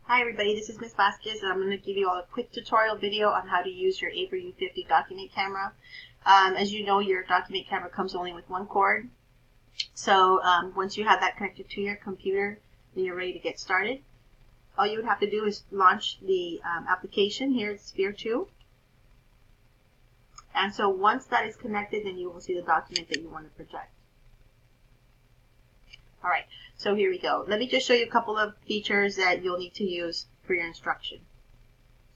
Hi everybody, this is Ms. Vasquez and I'm going to give you all a quick tutorial video on how to use your AverVision U50 document camera. As you know, your document camera comes only with one cord. So once you have that connected to your computer, then you're ready to get started. All you would have to do is launch the application. Here it's Sphere 2. And so once that is connected, then you will see the document that you want to project. Alright, so here we go. Let me just show you a couple of features that you'll need to use for your instruction.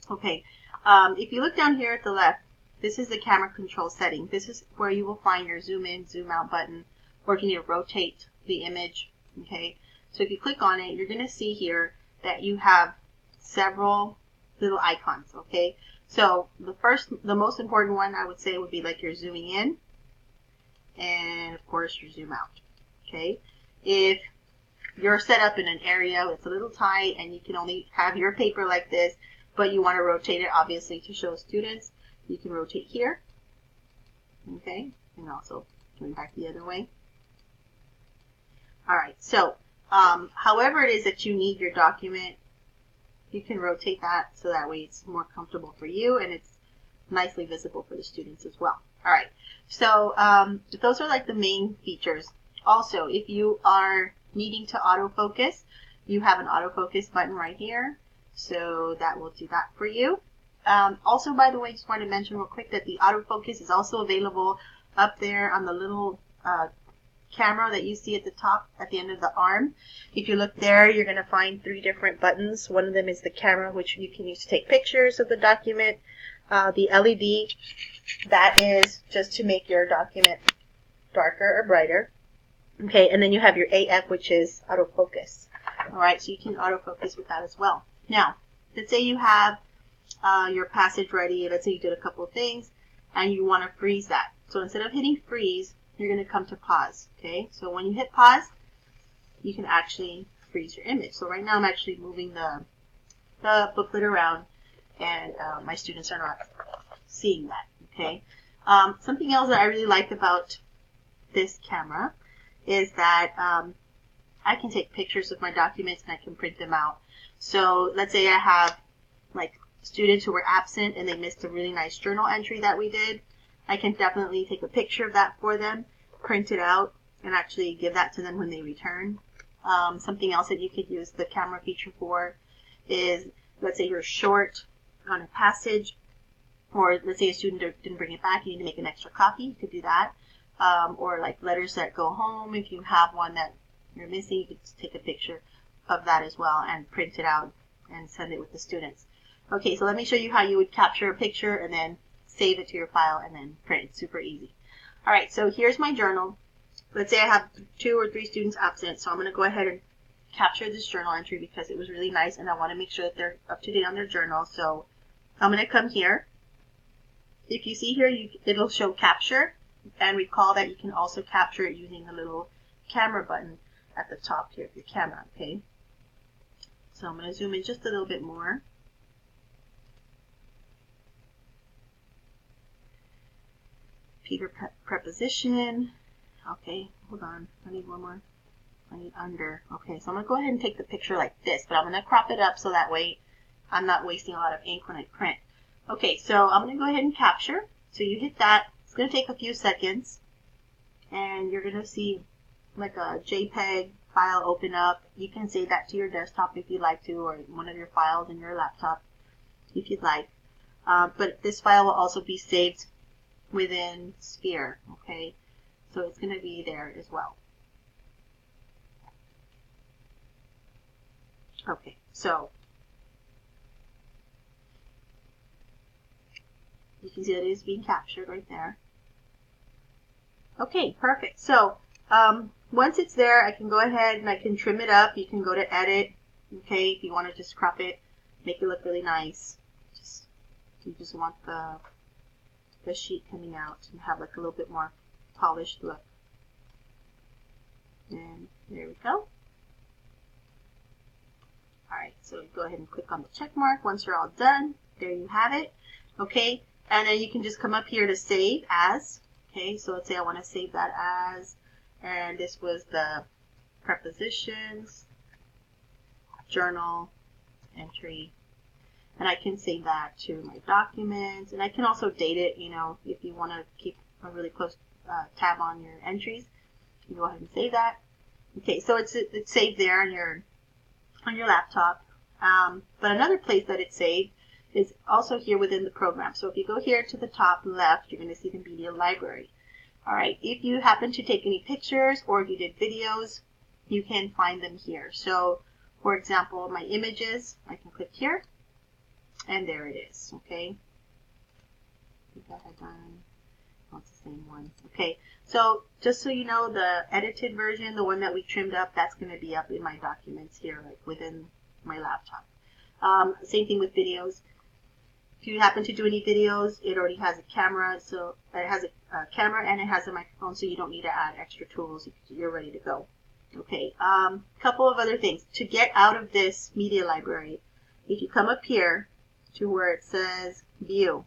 Okay, if you look down here at the left, this is the camera control setting. This is where you will find your zoom in, zoom out button, or if you need to rotate the image. Okay, so if you click on it, you're going to see here that you have several little icons. Okay, so the most important one I would say would be like your zooming in, and of course your zoom out. Okay. If you're set up in an area that's a little tight and you can only have your paper like this, but you want to rotate it obviously to show students, you can rotate here. Okay, and also turn back the other way. Alright, so however it is that you need your document, you can rotate that so that way it's more comfortable for you and it's nicely visible for the students as well. Alright, so those are like the main features. Also, if you are needing to autofocus, you have an autofocus button right here, so that will do that for you. Also, by the way, just wanted to mention real quick that the autofocus is also available up there on the little camera that you see at the top, at the end of the arm. If you look there, you're going to find 3 different buttons. One of them is the camera, which you can use to take pictures of the document. The LED, that is just to make your document darker or brighter. Okay, and then you have your AF, which is autofocus. Alright, so you can autofocus with that as well. Now, let's say you have your passage ready. Let's say you did a couple of things, and you want to freeze that. So instead of hitting freeze, you're going to come to pause. Okay, so when you hit pause, you can actually freeze your image. So right now I'm actually moving the booklet around, and my students are not seeing that. Okay, something else that I really like about this camera is that I can take pictures of my documents and I can print them out. So let's say I have like students who were absent and they missed a really nice journal entry that we did. I can definitely take a picture of that for them, print it out, and actually give that to them when they return. Something else that you could use the camera feature for is, let's say you're short on a passage, or let's say a student didn't bring it back, you need to make an extra copy, you could do that. Or like letters that go home, if you have one that you're missing, you could just take a picture of that as well and print it out and send it with the students. Okay, so let me show you how you would capture a picture and then save it to your file and then print. It's super easy. Alright, so here's my journal. Let's say I have 2 or 3 students absent, so I'm going to go ahead and capture this journal entry because it was really nice and I want to make sure that they're up to date on their journal. So I'm going to come here. If you see here, it'll show capture. And recall that you can also capture it using the little camera button at the top here of your camera, okay? So I'm going to zoom in just a little bit more. Peter preposition. Okay, hold on. I need one more. I need under. Okay, so I'm going to go ahead and take the picture like this, but I'm going to crop it up so that way I'm not wasting a lot of ink when I print. Okay, so I'm going to go ahead and capture. So you hit that. It's going to take a few seconds, and you're going to see like a JPEG file open up. You can save that to your desktop if you'd like to, or one of your files in your laptop if you'd like. But this file will also be saved within Sphere, okay? So it's going to be there as well. Okay, so you can see that it is being captured right there. Okay, perfect. So once it's there, I can go ahead and I can trim it up. You can go to edit, okay, if you want to just crop it, make it look really nice. You just want the sheet coming out and have like a little bit more polished look. And there we go. Alright, so go ahead and click on the check mark. Once you're all done, there you have it. Okay, and then you can just come up here to save as. Okay, so let's say I want to save that as, and this was the prepositions, journal, entry. And I can save that to my documents. And I can also date it, you know, if you want to keep a really close tab on your entries. You go ahead and save that. Okay, so it's saved there on your laptop. But another place that it's saved is also here within the program. So if you go here to the top left, you're going to see the media library. All right, if you happen to take any pictures or if you did videos, you can find them here. So, for example, my images, I can click here, and there it is. Okay. I think I had done. Oh, it's the same one. Okay, so just so you know, the edited version, the one that we trimmed up, that's going to be up in my documents here, like within my laptop. Same thing with videos. If you happen to do any videos, it already has a camera, so it has a camera and it has a microphone, so you don't need to add extra tools. You're ready to go. Okay, couple of other things. To get out of this media library, if you come up here to where it says View,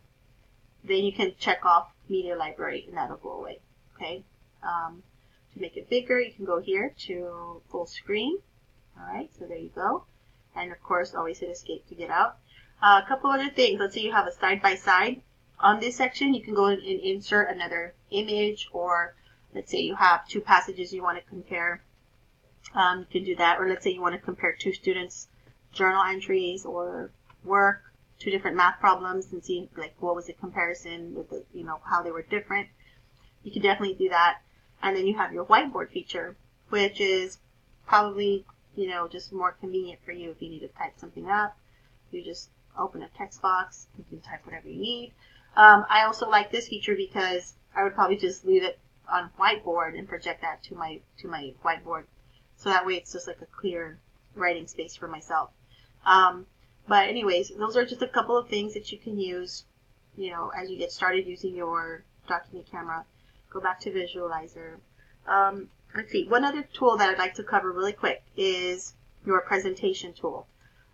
then you can check off media library and that'll go away. Okay, to make it bigger, you can go here to full screen. All right, so there you go. And of course, always hit escape to get out. A couple other things. Let's say you have a side-by-side. On this section, you can go and insert another image, or let's say you have two passages you want to compare. You can do that. Or let's say you want to compare two students' journal entries or work, two different math problems, and see like what was the comparison with the, you know, how they were different. You can definitely do that. And then you have your whiteboard feature, which is probably, you know, just more convenient for you if you need to type something up. You just open a text box, you can type whatever you need. I also like this feature because I would probably just leave it on whiteboard and project that to my whiteboard. So that way it's just like a clear writing space for myself. But anyways, those are just a couple of things that you can use, you know, as you get started using your document camera. Go back to Visualizer. Let's see, one other tool that I'd like to cover really quick is your presentation tool.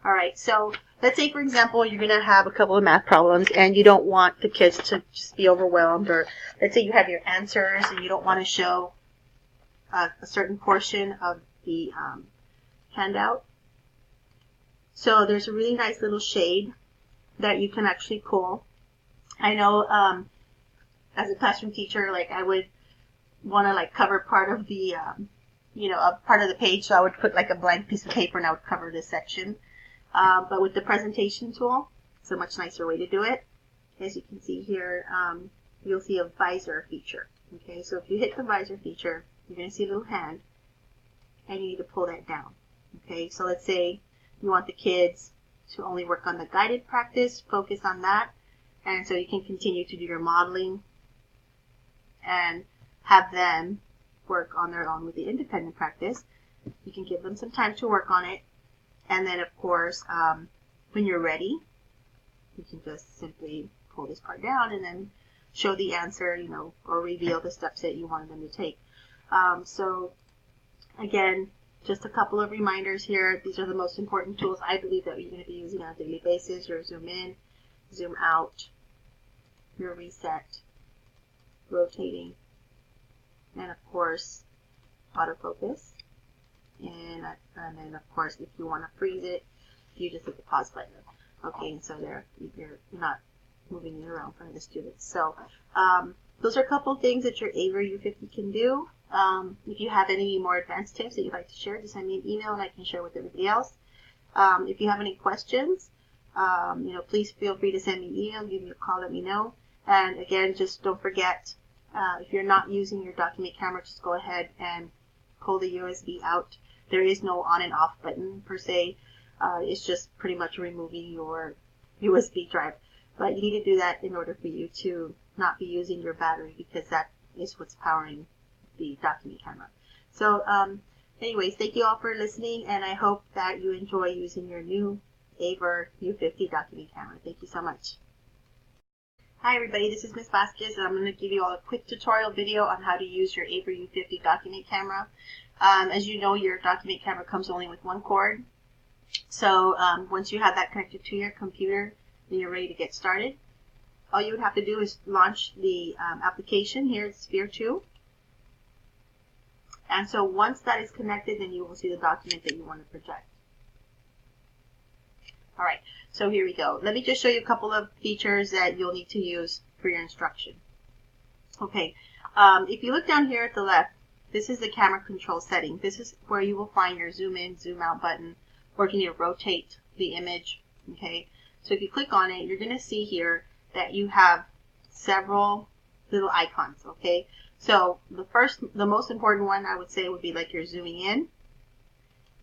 All right, so let's say, for example, you're going to have a couple of math problems and you don't want the kids to just be overwhelmed, or let's say you have your answers and you don't want to show a certain portion of the handout. So there's a really nice little shade that you can actually pull. I know as a classroom teacher, like I would want to like cover part of the, you know, a part of the page, so I would put like a blank piece of paper and I would cover this section. But with the presentation tool, it's a much nicer way to do it. As you can see here, you'll see a visor feature. Okay, so if you hit the visor feature, you're going to see a little hand, and you need to pull that down. Okay, so let's say you want the kids to only work on the guided practice, focus on that, and so you can continue to do your modeling and have them work on their own with the independent practice. You can give them some time to work on it. And then, of course, when you're ready, you can just simply pull this part down and then show the answer, you know, or reveal the steps that you wanted them to take. So, again, just a couple of reminders here. These are the most important tools I believe that you're going to be using on a daily basis. Your zoom in, zoom out, your reset, rotating, and, of course, autofocus. And then, of course, if you want to freeze it, you just hit the pause button. Okay, and so there, you're not moving it around in front of the students. So those are a couple of things that your AverVision U50 can do. If you have any more advanced tips that you'd like to share, just send me an email and I can share with everybody else. If you have any questions, you know, please feel free to send me an email, give me a call, let me know. And again, just don't forget, if you're not using your document camera, just go ahead and pull the USB out. There is no on and off button per se. It's just pretty much removing your USB drive. But you need to do that in order for you to not be using your battery, because that is what's powering the document camera. So anyways, thank you all for listening, and I hope that you enjoy using your new AverVision U50 document camera. Thank you so much. Hi everybody, this is Ms. Vasquez, and I'm going to give you all a quick tutorial video on how to use your AverVision U50 document camera. As you know, your document camera comes only with one cord. So once you have that connected to your computer, then you're ready to get started. All you would have to do is launch the application. Here it's Sphere 2. And so once that is connected, then you will see the document that you want to project. All right, so here we go. Let me just show you a couple of features that you'll need to use for your instruction. Okay, if you look down here at the left, this is the camera control setting. This is where you will find your zoom in, zoom out button, or if you need to rotate the image. Okay, so if you click on it, you're going to see here that you have several little icons. Okay, so the most important one I would say would be like your zooming in,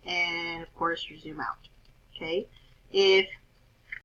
and of course your zoom out. Okay, if